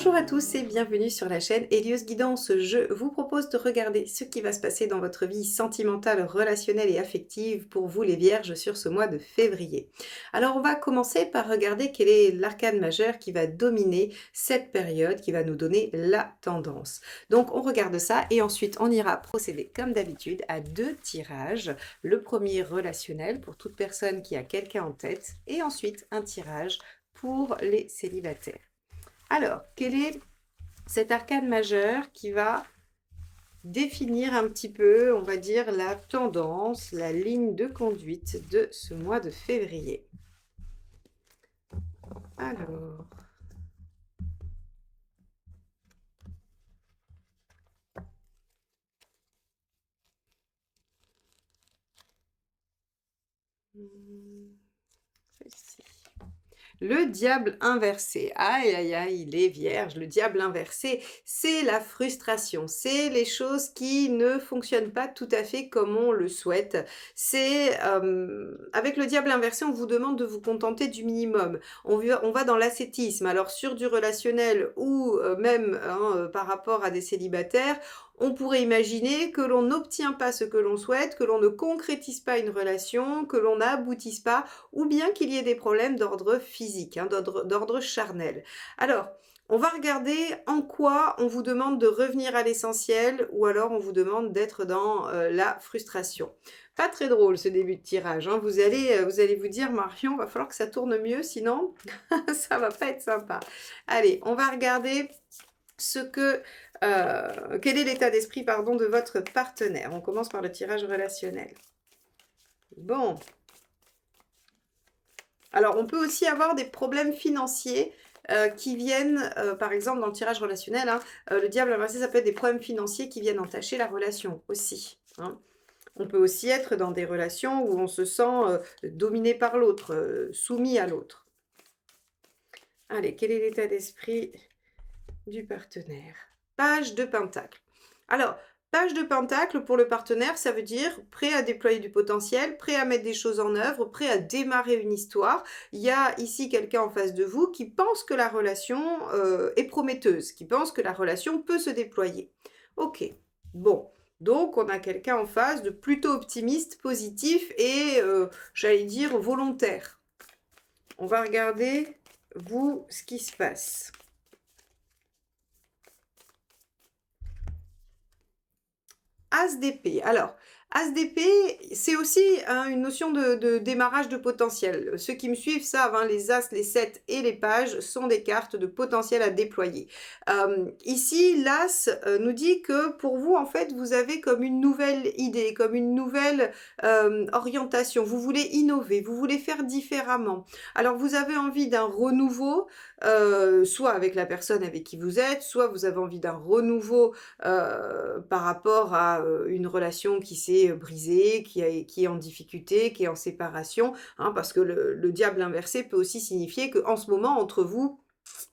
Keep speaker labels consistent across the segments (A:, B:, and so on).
A: Bonjour à tous et bienvenue sur la chaîne Hélios Guidance. Je vous propose de regarder ce qui va se passer dans votre vie sentimentale, relationnelle et affective pour vous les vierges sur ce mois de février. Alors on va commencer par regarder quel est l'arcane majeur qui va dominer cette période, qui va nous donner la tendance. Donc on regarde ça et ensuite on ira procéder comme d'habitude à deux tirages. Le premier relationnel pour toute personne qui a quelqu'un en tête et ensuite un tirage pour les célibataires. Alors, quel est cet arcane majeur qui va définir un petit peu, on va dire, la tendance, la ligne de conduite de ce mois de février? Alors, celle-ci. Le diable inversé. Aïe, aïe, aïe, les vierges, le diable inversé, c'est la frustration. C'est les choses qui ne fonctionnent pas tout à fait comme on le souhaite. C'est, avec le diable inversé, on vous demande de vous contenter du minimum. On va dans l'ascétisme. Alors, sur du relationnel ou même hein, par rapport à des célibataires, on pourrait imaginer que l'on n'obtient pas ce que l'on souhaite, que l'on ne concrétise pas une relation, que l'on n'aboutisse pas, ou bien qu'il y ait des problèmes d'ordre physique, hein, d'ordre charnel. Alors, on va regarder en quoi on vous demande de revenir à l'essentiel ou alors on vous demande d'être dans la frustration. Pas très drôle ce début de tirage, hein. Vous allez vous dire, Marion, va falloir que ça tourne mieux, sinon ça va pas être sympa. Allez, on va regarder quel est l'état d'esprit pardon, de votre partenaire. On commence par le tirage relationnel. Bon. Alors, on peut aussi avoir des problèmes financiers qui viennent, par exemple, dans le tirage relationnel, hein, le diable inversé, ça peut être des problèmes financiers qui viennent entacher la relation aussi. Hein. On peut aussi être dans des relations où on se sent dominé par l'autre, soumis à l'autre. Allez, quel est l'état d'esprit du partenaire? Page de Pentacle. Alors, page de Pentacle pour le partenaire, ça veut dire prêt à déployer du potentiel, prêt à mettre des choses en œuvre, prêt à démarrer une histoire. Il y a ici quelqu'un en face de vous qui pense que la relation est prometteuse, qui pense que la relation peut se déployer. Ok, bon. Donc, on a quelqu'un en face de plutôt optimiste, positif et, j'allais dire, volontaire. On va regarder, vous, ce qui se passe. As d'épée. Alors, As d'épée, c'est aussi hein, une notion de démarrage de potentiel. Ceux qui me suivent savent, hein, les As, les 7 et les pages sont des cartes de potentiel à déployer. Ici, l'As nous dit que pour vous, en fait, vous avez comme une nouvelle idée, comme une nouvelle orientation. Vous voulez innover, vous voulez faire différemment. Alors, vous avez envie d'un renouveau, soit avec la personne avec qui vous êtes, soit vous avez envie d'un renouveau par rapport à une relation qui s'est brisée, qui est en difficulté, qui est en séparation, hein, parce que le diable inversé peut aussi signifier qu'en ce moment, entre vous,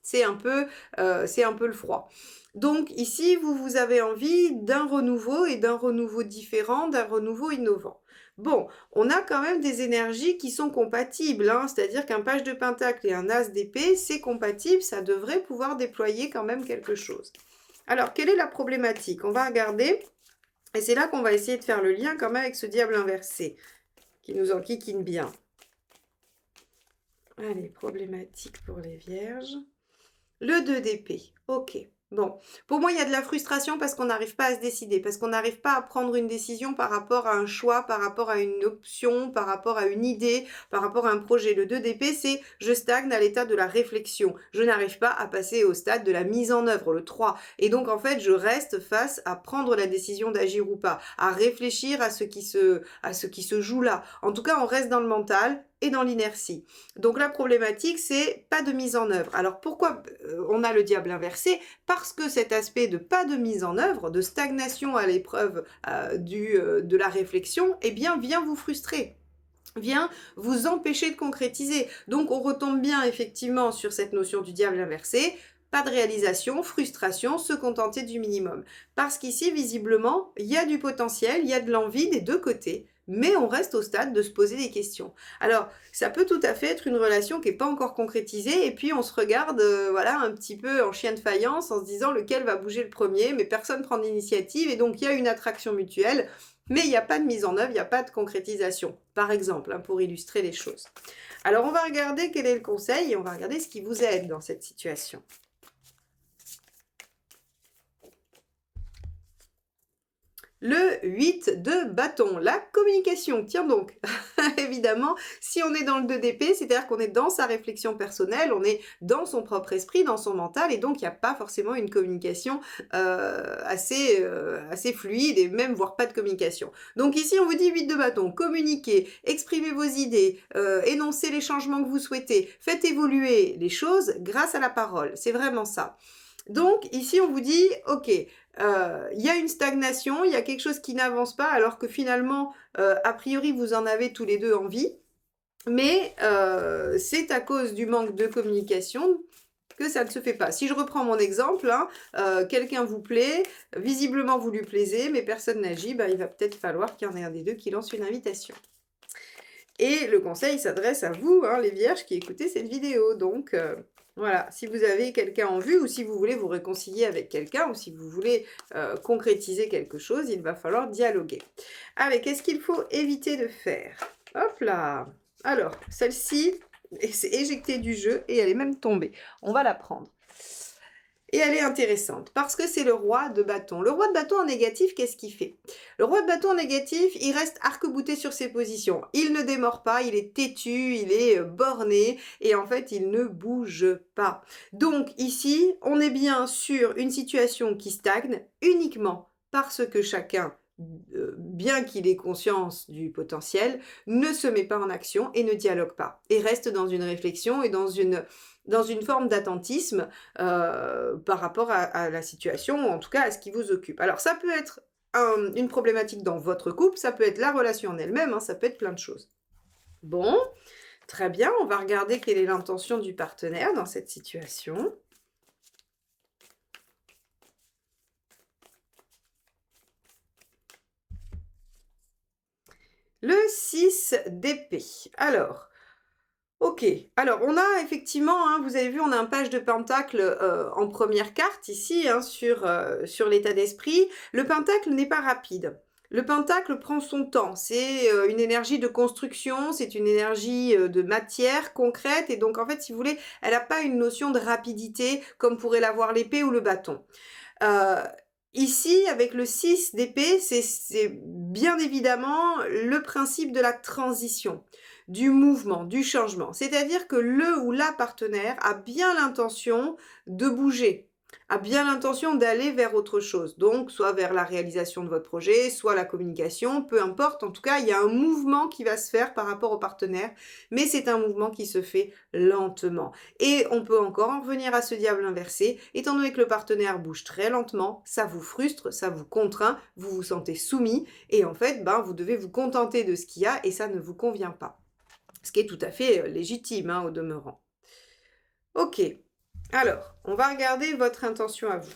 A: c'est un peu le froid. Donc ici, vous avez envie d'un renouveau et d'un renouveau différent, d'un renouveau innovant. Bon, on a quand même des énergies qui sont compatibles, hein, c'est-à-dire qu'un page de pentacle et un as d'épée, c'est compatible, ça devrait pouvoir déployer quand même quelque chose. Alors, quelle est la problématique? On va regarder, et c'est là qu'on va essayer de faire le lien quand même avec ce diable inversé, qui nous enquiquine bien. Allez, problématique pour les vierges. Le 2 d'épée, ok. Bon, pour moi, il y a de la frustration parce qu'on n'arrive pas à se décider, parce qu'on n'arrive pas à prendre une décision par rapport à un choix, par rapport à une option, par rapport à une idée, par rapport à un projet. Le 2 d'épée, c'est je stagne à l'état de la réflexion. Je n'arrive pas à passer au stade de la mise en œuvre, le 3. Et donc, en fait, je reste face à prendre la décision d'agir ou pas, à réfléchir à ce qui se joue là. En tout cas, on reste dans le mental et dans l'inertie. Donc la problématique, c'est pas de mise en œuvre. Alors pourquoi on a le diable inversé? Parce que cet aspect de pas de mise en œuvre, de stagnation à l'épreuve de la réflexion, eh bien vient vous frustrer, vient vous empêcher de concrétiser. Donc on retombe bien effectivement sur cette notion du diable inversé. pas de réalisation, frustration, se contenter du minimum. Parce qu'ici, visiblement, il y a du potentiel, il y a de l'envie des deux côtés, mais on reste au stade de se poser des questions. Alors, ça peut tout à fait être une relation qui n'est pas encore concrétisée, et puis on se regarde voilà, un petit peu en chien de faïence, en se disant lequel va bouger le premier, mais personne ne prend d'initiative, et donc il y a une attraction mutuelle, mais il n'y a pas de mise en œuvre, il n'y a pas de concrétisation, par exemple, hein, pour illustrer les choses. Alors, on va regarder quel est le conseil, et on va regarder ce qui vous aide dans cette situation. Le 8 de bâton, la communication. Tiens donc, évidemment, si on est dans le 2 d'épée, c'est-à-dire qu'on est dans sa réflexion personnelle, on est dans son propre esprit, dans son mental, et donc il n'y a pas forcément une communication assez fluide, et même voire pas de communication. Donc ici, on vous dit 8 de bâton, communiquez, exprimez vos idées, énoncez les changements que vous souhaitez, faites évoluer les choses grâce à la parole. C'est vraiment ça. Donc ici, on vous dit, ok, il y a une stagnation, il y a quelque chose qui n'avance pas, alors que finalement, a priori, vous en avez tous les deux envie, mais c'est à cause du manque de communication que ça ne se fait pas. Si je reprends mon exemple, hein, quelqu'un vous plaît, visiblement vous lui plaisez, mais personne n'agit, il va peut-être falloir qu'il y en ait un des deux qui lance une invitation. Et le conseil s'adresse à vous, hein, les vierges qui écoutez cette vidéo, donc... voilà, si vous avez quelqu'un en vue ou si vous voulez vous réconcilier avec quelqu'un ou si vous voulez concrétiser quelque chose, il va falloir dialoguer. Allez, qu'est-ce qu'il faut éviter de faire? Hop là! Alors, celle-ci s'est éjectée du jeu et elle est même tombée. On va la prendre. Et elle est intéressante parce que c'est le roi de bâton. Le roi de bâton en négatif, qu'est-ce qu'il fait? Le roi de bâton en négatif, il reste arc-bouté sur ses positions. Il ne démord pas, il est têtu, il est borné et en fait, il ne bouge pas. Donc ici, on est bien sur une situation qui stagne uniquement parce que chacun, bien qu'il ait conscience du potentiel, ne se met pas en action et ne dialogue pas. Et reste dans une réflexion et dans une forme d'attentisme par rapport à la situation, ou en tout cas à ce qui vous occupe. Alors ça peut être une problématique dans votre couple, ça peut être la relation en elle-même, hein, ça peut être plein de choses. Bon, très bien, on va regarder quelle est l'intention du partenaire dans cette situation. Le 6 d'épée. Alors, ok, alors on a effectivement, hein, vous avez vu, on a un page de pentacle en première carte ici, hein, sur l'état d'esprit. Le pentacle n'est pas rapide. Le pentacle prend son temps, c'est une énergie de construction, c'est une énergie de matière concrète, et donc en fait, si vous voulez, elle n'a pas une notion de rapidité comme pourrait l'avoir l'épée ou le bâton. Ici, avec le 6 d'épée, c'est bien évidemment le principe de la transition, du mouvement, du changement. C'est-à-dire que le ou la partenaire a bien l'intention de bouger, a bien l'intention d'aller vers autre chose. Donc, soit vers la réalisation de votre projet, soit la communication, peu importe. En tout cas, il y a un mouvement qui va se faire par rapport au partenaire, mais c'est un mouvement qui se fait lentement. Et on peut encore en revenir à ce diable inversé, étant donné que le partenaire bouge très lentement, ça vous frustre, ça vous contraint, vous vous sentez soumis, et en fait, vous devez vous contenter de ce qu'il y a, et ça ne vous convient pas. Ce qui est tout à fait légitime, hein, au demeurant. Ok, alors, on va regarder votre intention à vous.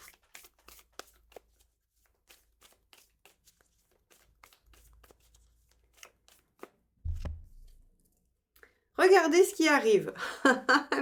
A: Regardez ce qui arrive.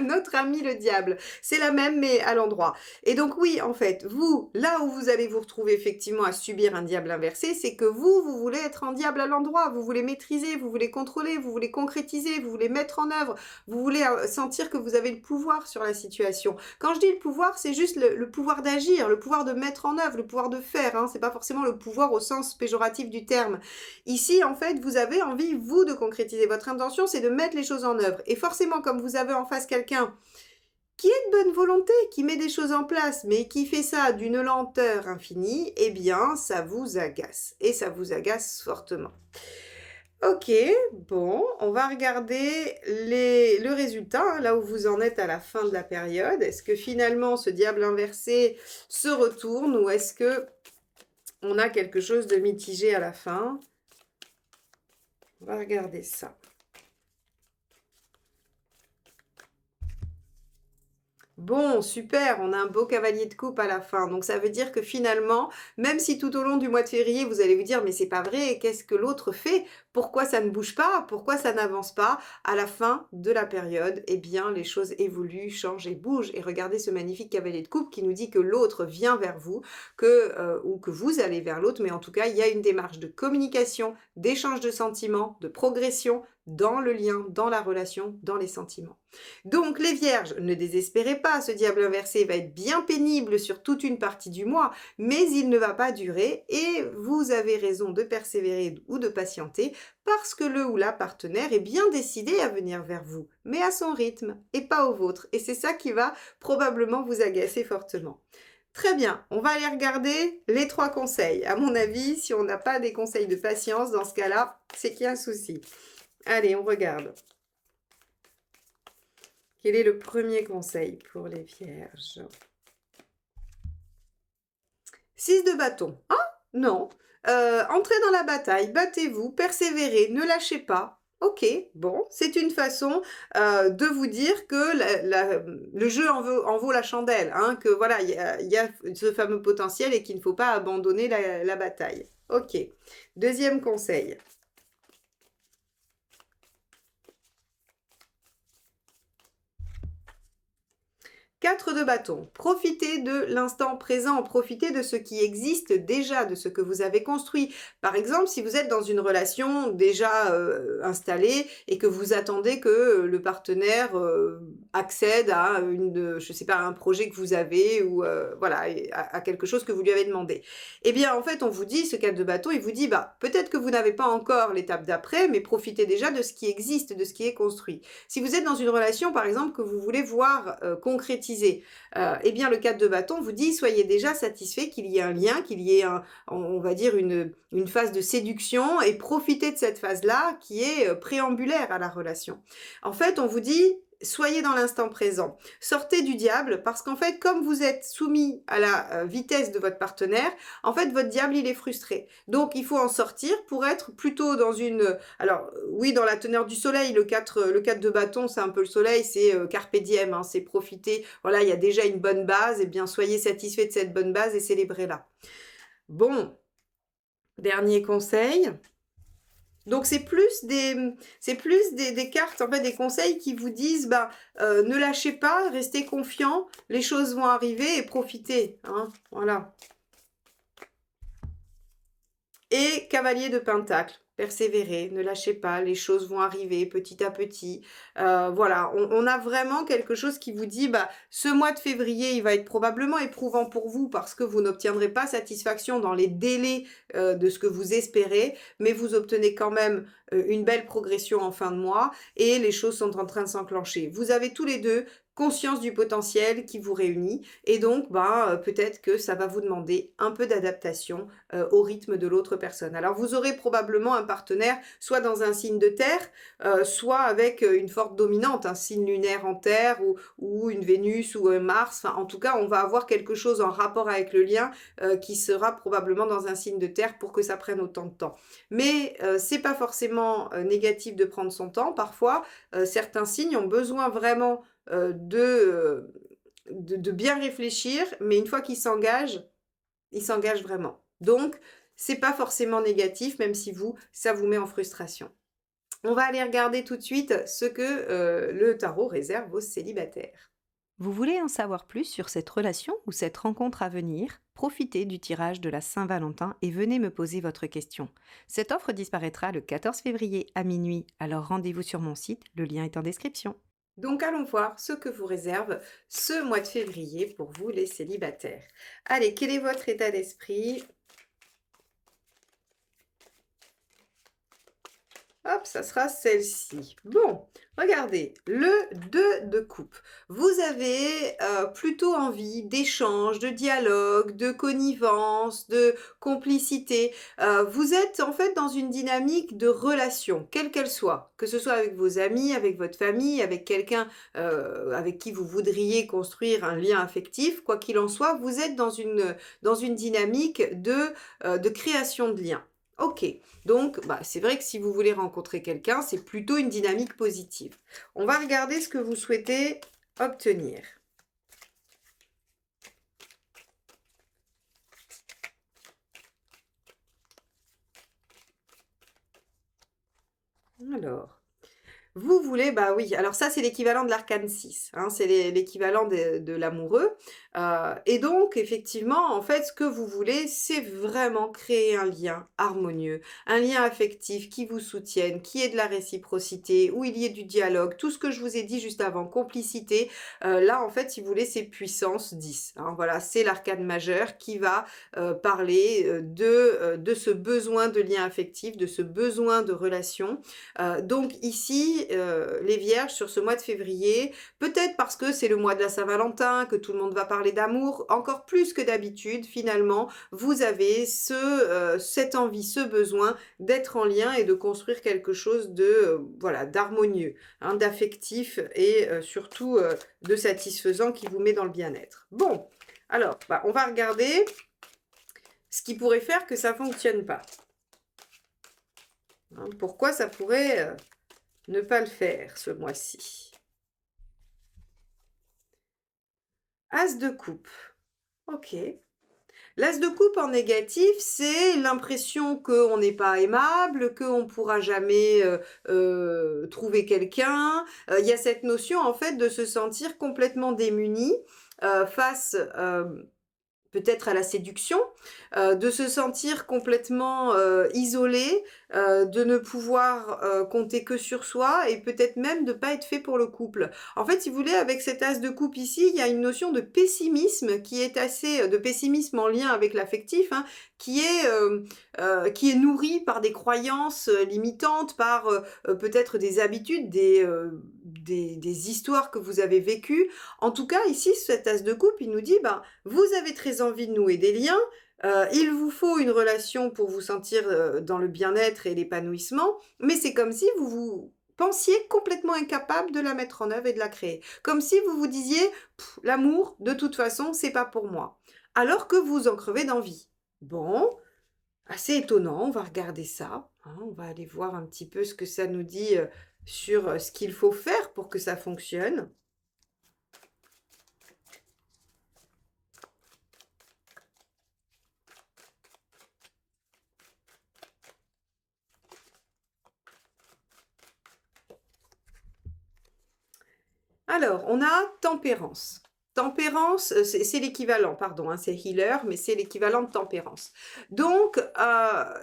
A: Notre ami le diable. C'est la même, mais à l'endroit. Et donc oui, en fait, vous, là où vous allez vous retrouver effectivement à subir un diable inversé, c'est que vous voulez être en diable à l'endroit. Vous voulez maîtriser, vous voulez contrôler, vous voulez concrétiser, vous voulez mettre en œuvre. Vous voulez sentir que vous avez le pouvoir sur la situation. Quand je dis le pouvoir, c'est juste le pouvoir d'agir, le pouvoir de mettre en œuvre, le pouvoir de faire. Hein. C'est pas forcément le pouvoir au sens péjoratif du terme. Ici, en fait, vous avez envie, vous, de concrétiser. Votre intention, c'est de mettre les choses en œuvre. Et forcément, comme vous avez en face quelqu'un qui est de bonne volonté, qui met des choses en place, mais qui fait ça d'une lenteur infinie, eh bien, ça vous agace. Et ça vous agace fortement. Ok, bon, on va regarder le résultat, hein, là où vous en êtes à la fin de la période. Est-ce que finalement, ce diable inversé se retourne ou est-ce que on a quelque chose de mitigé à la fin? On va regarder ça. Bon, super, on a un beau cavalier de coupe à la fin. Donc ça veut dire que finalement, même si tout au long du mois de février, vous allez vous dire, mais c'est pas vrai, qu'est-ce que l'autre fait? Pourquoi ça ne bouge pas? Pourquoi ça n'avance pas? À la fin de la période, eh bien, les choses évoluent, changent et bougent. Et regardez ce magnifique cavalier de coupe qui nous dit que l'autre vient vers vous, ou que vous allez vers l'autre, mais en tout cas, il y a une démarche de communication, d'échange de sentiments, de progression dans le lien, dans la relation, dans les sentiments. Donc les vierges, ne désespérez pas, ce diable inversé va être bien pénible sur toute une partie du mois, mais il ne va pas durer et vous avez raison de persévérer ou de patienter parce que le ou la partenaire est bien décidé à venir vers vous, mais à son rythme et pas au vôtre. Et c'est ça qui va probablement vous agacer fortement. Très bien, on va aller regarder les 3 conseils. À mon avis, si on n'a pas des conseils de patience, dans ce cas-là, c'est qu'il y a un souci. Allez, on regarde. Quel est le premier conseil pour les vierges? 6 de bâton. Ah, non. Entrez dans la bataille, battez-vous, persévérez, ne lâchez pas. Ok, bon, c'est une façon de vous dire que le jeu en vaut la chandelle, hein, que voilà, il y a ce fameux potentiel et qu'il ne faut pas abandonner la bataille. Ok, deuxième conseil. 4 de bâton. Profitez de l'instant présent, profitez de ce qui existe déjà, de ce que vous avez construit. Par exemple, si vous êtes dans une relation déjà installée et que vous attendez que le partenaire accède à je sais pas, à un projet que vous avez ou voilà, à quelque chose que vous lui avez demandé. Eh bien, en fait, on vous dit, ce 4 de bâton, il vous dit, bah, peut-être que vous n'avez pas encore l'étape d'après, mais profitez déjà de ce qui existe, de ce qui est construit. Si vous êtes dans une relation, par exemple, que vous voulez voir concrétiser, eh bien le 4 de bâton vous dit soyez déjà satisfait qu'il y ait un lien, qu'il y ait on va dire une phase de séduction et profitez de cette phase-là qui est préambulaire à la relation. En fait, on vous dit soyez dans l'instant présent. Sortez du diable parce qu'en fait, comme vous êtes soumis à la vitesse de votre partenaire, en fait, votre diable, il est frustré. Donc, il faut en sortir pour être plutôt dans une... Alors, oui, dans la teneur du soleil, le 4 de bâton, c'est un peu le soleil, c'est carpe diem, hein, c'est profiter. Voilà, il y a déjà une bonne base, et bien, soyez satisfait de cette bonne base et célébrez-la. Bon, dernier conseil. Donc c'est plus des cartes, en fait, des conseils qui vous disent, bah, ne lâchez pas, restez confiants, les choses vont arriver et profitez, hein, voilà. Et cavalier de pentacle, persévérez, ne lâchez pas, les choses vont arriver petit à petit. Voilà, on a vraiment quelque chose qui vous dit, bah, ce mois de février, il va être probablement éprouvant pour vous parce que vous n'obtiendrez pas satisfaction dans les délais de ce que vous espérez, mais vous obtenez quand même une belle progression en fin de mois et les choses sont en train de s'enclencher. Vous avez tous les deux conscience du potentiel qui vous réunit et donc peut-être que ça va vous demander un peu d'adaptation au rythme de l'autre personne. Alors vous aurez probablement un partenaire soit dans un signe de terre, soit avec une forte dominante, un signe lunaire en terre ou une Vénus ou un Mars. Enfin, en tout cas, on va avoir quelque chose en rapport avec le lien qui sera probablement dans un signe de terre pour que ça prenne autant de temps. Mais c'est pas forcément négatif de prendre son temps. Parfois, certains signes ont besoin vraiment de bien réfléchir, mais une fois qu'ils s'engagent, ils s'engagent vraiment. Donc, c'est pas forcément négatif, même si ça vous met en frustration. On va aller regarder tout de suite ce que le tarot réserve aux célibataires.
B: Vous voulez en savoir plus sur cette relation ou cette rencontre à venir? Profitez du tirage de la Saint-Valentin et venez me poser votre question. Cette offre disparaîtra le 14 février à minuit, alors rendez-vous sur mon site, le lien est en description.
A: Donc allons voir ce que vous réserve ce mois de février pour vous les célibataires. Allez, quel est votre état d'esprit? Hop, ça sera celle-ci. Bon, regardez, le 2 de coupe. Vous avez plutôt envie d'échange, de dialogue, de connivence, de complicité. Vous êtes en fait dans une dynamique de relation, quelle qu'elle soit, que ce soit avec vos amis, avec votre famille, avec quelqu'un avec qui vous voudriez construire un lien affectif. Quoi qu'il en soit, vous êtes dans une dynamique de création de liens. Ok, donc c'est vrai que si vous voulez rencontrer quelqu'un, c'est plutôt une dynamique positive. On va regarder ce que vous souhaitez obtenir. Alors, vous voulez, bah oui, alors ça c'est l'équivalent de l'arcane 6, hein, c'est l'équivalent de l'amoureux. Et donc effectivement, en fait, ce que vous voulez, c'est vraiment créer un lien harmonieux, un lien affectif qui vous soutienne, qui ait de la réciprocité, où il y ait du dialogue, tout ce que je vous ai dit juste avant, complicité. Là, en fait, si vous voulez, c'est puissance 10, hein, voilà, c'est l'arcane majeur qui va parler de ce besoin de lien affectif, de ce besoin de relation. Donc ici, les vierges, sur ce mois de février, peut-être parce que c'est le mois de la Saint-Valentin, que tout le monde va parler d'amour, encore plus que d'habitude, finalement, vous avez cette envie, ce besoin d'être en lien et de construire quelque chose de, voilà, d'harmonieux, hein, d'affectif et surtout de satisfaisant qui vous met dans le bien-être. Bon, alors, bah, on va regarder ce qui pourrait faire que ça ne fonctionne pas. Hein, pourquoi ça pourrait ne pas le faire ce mois-ci? As de coupe. Ok. L'as de coupe en négatif, c'est l'impression qu'on n'est pas aimable, qu'on ne pourra jamais trouver quelqu'un. Il y a cette notion en fait de se sentir complètement démuni face peut-être à la séduction, de se sentir complètement isolé, de ne pouvoir compter que sur soi et peut-être même de ne pas être fait pour le couple. En fait, si vous voulez, avec cet as de coupe ici, il y a une notion de pessimisme qui est assez, de pessimisme en lien avec l'affectif, hein, qui est nourri par des croyances limitantes, par peut-être des habitudes, des histoires que vous avez vécues. En tout cas, ici, cet as de coupe, il nous dit, ben, vous avez très envie de nouer des liens, il vous faut une relation pour vous sentir dans le bien-être et l'épanouissement, mais c'est comme si vous vous pensiez complètement incapable de la mettre en œuvre et de la créer. Comme si vous vous disiez, l'amour, de toute façon, c'est pas pour moi. Alors que vous en crevez d'envie. Bon, assez étonnant, on va regarder ça, hein, on va aller voir un petit peu ce que ça nous dit sur ce qu'il faut faire pour que ça fonctionne. Alors, on a tempérance. Tempérance, c'est l'équivalent, pardon, hein, c'est healer, mais c'est l'équivalent de tempérance. Donc,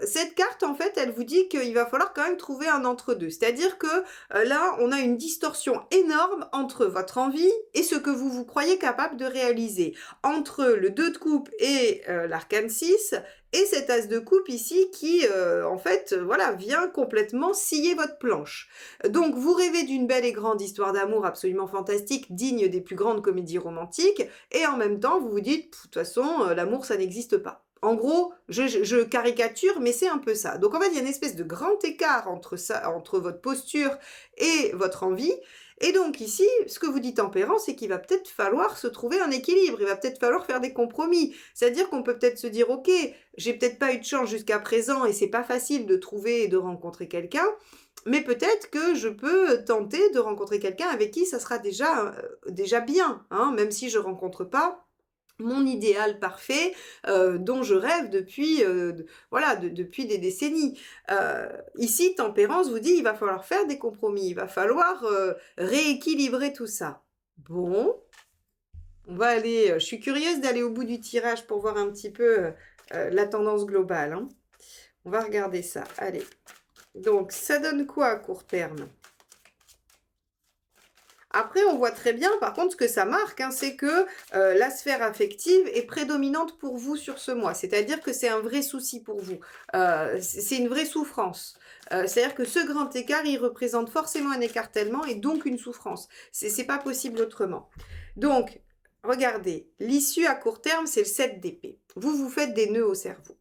A: cette carte, en fait, elle vous dit qu'il va falloir quand même trouver un entre-deux. C'est-à-dire que là, on a une distorsion énorme entre votre envie et ce que vous vous croyez capable de réaliser. Entre le 2 de coupe et l'arcane 6, et cet as de coupe ici qui, en fait, voilà, vient complètement scier votre planche. Donc, vous rêvez d'une belle et grande histoire d'amour absolument fantastique, digne des plus grandes comédies romantiques, et en même temps, vous vous dites, de toute façon, l'amour, ça n'existe pas. En gros, je caricature, mais c'est un peu ça. Donc, en fait, il y a une espèce de grand écart entre ça, entre votre posture et votre envie. Et donc ici, ce que vous dit tempérance, c'est qu'il va peut-être falloir se trouver un équilibre, il va peut-être falloir faire des compromis. C'est-à-dire qu'on peut peut-être se dire, ok, j'ai peut-être pas eu de chance jusqu'à présent et c'est pas facile de trouver et de rencontrer quelqu'un, mais peut-être que je peux tenter de rencontrer quelqu'un avec qui ça sera déjà bien, hein, même si je rencontre pas mon idéal parfait dont je rêve depuis, voilà, depuis des décennies. Ici, tempérance vous dit, il va falloir faire des compromis, il va falloir rééquilibrer tout ça. Bon, on va aller, je suis curieuse d'aller au bout du tirage pour voir un petit peu la tendance globale, hein. On va regarder ça, allez. Donc, ça donne quoi à court terme? Après, on voit très bien, par contre, ce que ça marque, hein, c'est que la sphère affective est prédominante pour vous sur ce mois. C'est-à-dire que c'est un vrai souci pour vous. C'est une vraie souffrance. C'est-à-dire que ce grand écart, il représente forcément un écartèlement et donc une souffrance. C'est pas possible autrement. Donc, regardez, l'issue à court terme, c'est le 7 d'épée. Vous vous faites des nœuds au cerveau.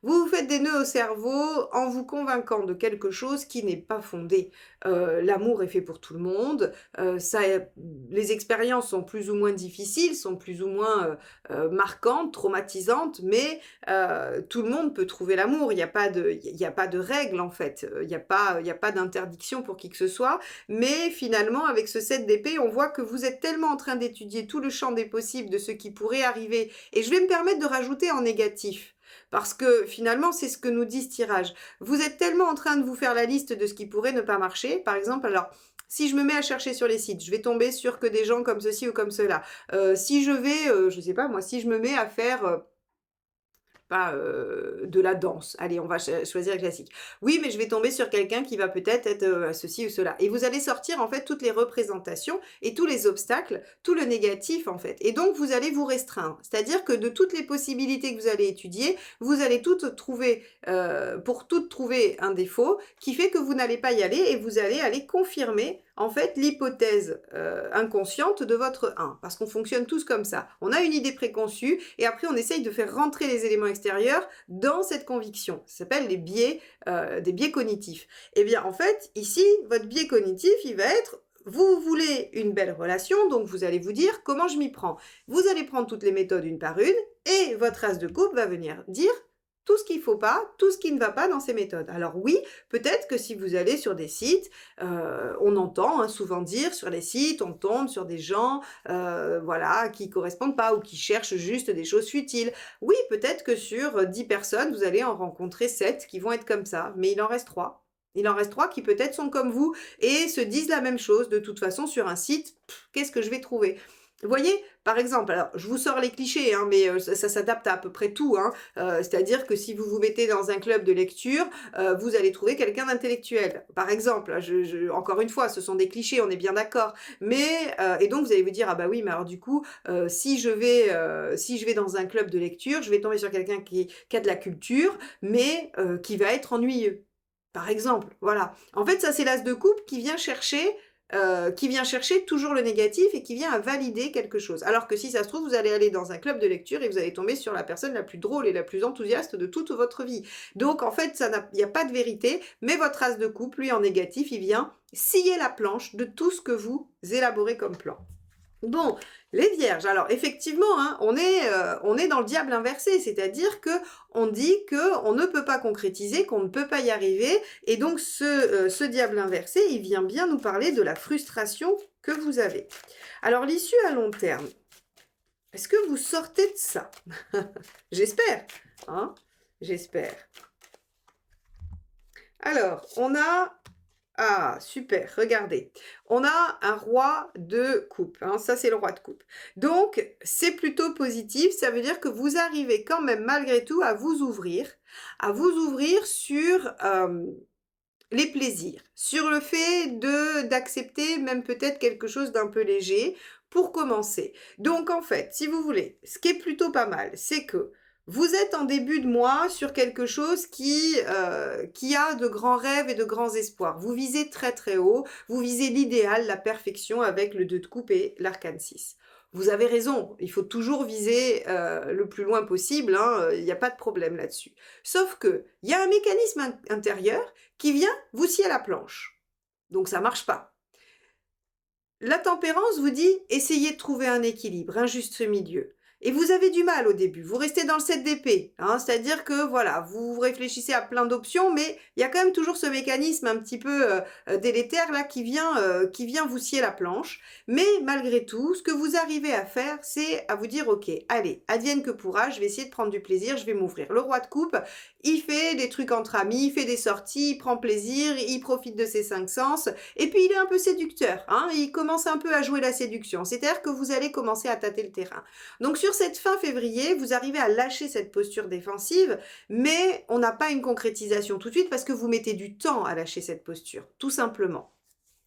A: Vous vous faites des nœuds au cerveau en vous convainquant de quelque chose qui n'est pas fondé. L'amour est fait pour tout le monde. Les expériences sont plus ou moins difficiles, sont plus ou moins marquantes, traumatisantes, mais tout le monde peut trouver l'amour. Il n'y a pas de règle en fait. Il n'y a pas d'interdiction pour qui que ce soit. Mais finalement, avec ce 7 d'épée, on voit que vous êtes tellement en train d'étudier tout le champ des possibles de ce qui pourrait arriver. Et je vais me permettre de rajouter en négatif. Parce que finalement, c'est ce que nous dit ce tirage. Vous êtes tellement en train de vous faire la liste de ce qui pourrait ne pas marcher. Par exemple, alors, si je me mets à chercher sur les sites, je vais tomber sur que des gens comme ceci ou comme cela. Si je vais, je sais pas moi, si je me mets à faire pas, de la danse. Allez, on va choisir le classique. Oui, mais je vais tomber sur quelqu'un qui va peut-être être, ceci ou cela et vous allez sortir, en fait, toutes les représentations et tous les obstacles, tout le négatif, en fait et donc vous allez vous restreindre. C'est-à-dire que de toutes les possibilités que vous allez étudier, vous allez toutes trouver, pour toutes trouver un défaut qui fait que vous n'allez pas y aller et vous allez aller confirmer, en fait, l'hypothèse, inconsciente de votre 1. Parce qu'on fonctionne tous comme ça. On a une idée préconçue et après on essaye de faire rentrer les éléments extérieurs dans cette conviction. Ça s'appelle les biais, des biais cognitifs. Eh bien, en fait, ici, votre biais cognitif, il va être vous voulez une belle relation, donc vous allez vous dire comment je m'y prends. Vous allez prendre toutes les méthodes une par une et votre as de coupe va venir dire tout ce qu'il ne faut pas, tout ce qui ne va pas dans ces méthodes. Alors oui, peut-être que si vous allez sur des sites, on entend hein, souvent dire sur les sites, on tombe sur des gens voilà, qui ne correspondent pas ou qui cherchent juste des choses futiles. Oui, peut-être que sur 10 personnes, vous allez en rencontrer 7 qui vont être comme ça, mais il en reste 3. Il en reste 3 qui peut-être sont comme vous et se disent la même chose. De toute façon, sur un site, qu'est-ce que je vais trouver? Vous voyez, par exemple, alors je vous sors les clichés, hein, mais ça s'adapte à peu près tout. Hein, c'est-à-dire que si vous vous mettez dans un club de lecture, vous allez trouver quelqu'un d'intellectuel. Par exemple, hein, encore une fois, ce sont des clichés, on est bien d'accord. Mais et donc vous allez vous dire ah bah oui, mais alors du coup, si je vais dans un club de lecture, je vais tomber sur quelqu'un qui a de la culture, mais qui va être ennuyeux. Par exemple, voilà. En fait, ça c'est l'as de coupe qui vient chercher toujours le négatif et qui vient à valider quelque chose. Alors que si ça se trouve, vous allez aller dans un club de lecture et vous allez tomber sur la personne la plus drôle et la plus enthousiaste de toute votre vie. Donc en fait, il n'y a pas de vérité, mais votre as de coupe, lui en négatif, il vient scier la planche de tout ce que vous élaborez comme plan. Bon, les vierges, alors effectivement, hein, on est dans le diable inversé, c'est-à-dire que on dit qu'on ne peut pas concrétiser, qu'on ne peut pas y arriver, et donc ce diable inversé, il vient bien nous parler de la frustration que vous avez. Alors l'issue à long terme, est-ce que vous sortez de ça? J'espère, hein, j'espère. Alors, on a ah, super, regardez. On a un roi de coupe, hein, ça c'est le roi de coupe. Donc, c'est plutôt positif, ça veut dire que vous arrivez quand même malgré tout à vous ouvrir sur les plaisirs, sur le fait d'accepter même peut-être quelque chose d'un peu léger pour commencer. Donc en fait, si vous voulez, ce qui est plutôt pas mal, c'est que vous êtes en début de mois sur quelque chose qui a de grands rêves et de grands espoirs. Vous visez très très haut, vous visez l'idéal, la perfection avec le 2 de coupe et l'arcane 6. Vous avez raison, il faut toujours viser le plus loin possible, hein, il n'y a pas de problème là-dessus. Sauf que il y a un mécanisme intérieur qui vient vous scier la planche. Donc ça marche pas. La tempérance vous dit essayez de trouver un équilibre, un juste milieu. Et vous avez du mal au début, vous restez dans le 7 d'épée, hein, c'est-à-dire que voilà, vous réfléchissez à plein d'options, mais il y a quand même toujours ce mécanisme un petit peu délétère là qui vient vous scier la planche. Mais malgré tout, ce que vous arrivez à faire, c'est à vous dire ok, allez, advienne que pourra, je vais essayer de prendre du plaisir, je vais m'ouvrir. Le roi de coupe, il fait des trucs entre amis, il fait des sorties, il prend plaisir, il profite de ses 5 sens, et puis il est un peu séducteur, hein, il commence un peu à jouer la séduction, c'est-à-dire que vous allez commencer à tâter le terrain. Donc sur cette fin février, vous arrivez à lâcher cette posture défensive, mais on n'a pas une concrétisation tout de suite parce que vous mettez du temps à lâcher cette posture, tout simplement.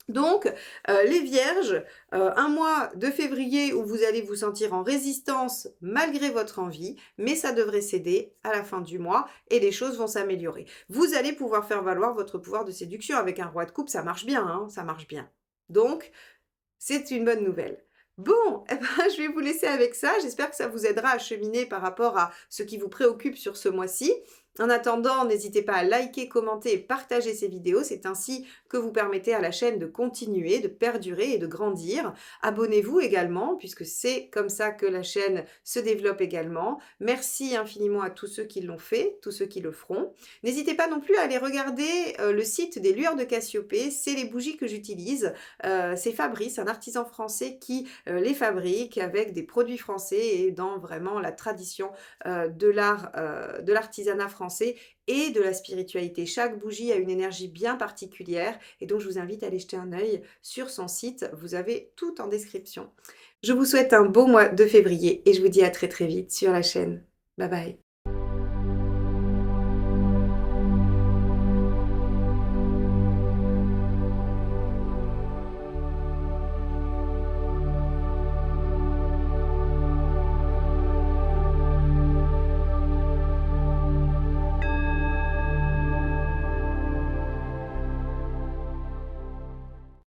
A: Donc, les vierges, un mois de février où vous allez vous sentir en résistance malgré votre envie, mais ça devrait céder à la fin du mois et les choses vont s'améliorer. Vous allez pouvoir faire valoir votre pouvoir de séduction avec un roi de coupe, ça marche bien, hein, ça marche bien. Donc, c'est une bonne nouvelle. Bon, eh ben, je vais vous laisser avec ça. J'espère que ça vous aidera à cheminer par rapport à ce qui vous préoccupe sur ce mois-ci. En attendant, n'hésitez pas à liker, commenter et partager ces vidéos. C'est ainsi que vous permettez à la chaîne de continuer, de perdurer et de grandir. Abonnez-vous également, puisque c'est comme ça que la chaîne se développe également. Merci infiniment à tous ceux qui l'ont fait, tous ceux qui le feront. N'hésitez pas non plus à aller regarder le site des lueurs de Cassiopée. C'est les bougies que j'utilise. C'est Fabrice, un artisan français qui les fabrique avec des produits français et dans vraiment la tradition de l'art, de l'artisanat français et de la spiritualité. Chaque bougie a une énergie bien particulière et donc je vous invite à aller jeter un œil sur son site. Vous avez tout en description. Je vous souhaite un beau mois de février et je vous dis à très très vite sur la chaîne. Bye bye.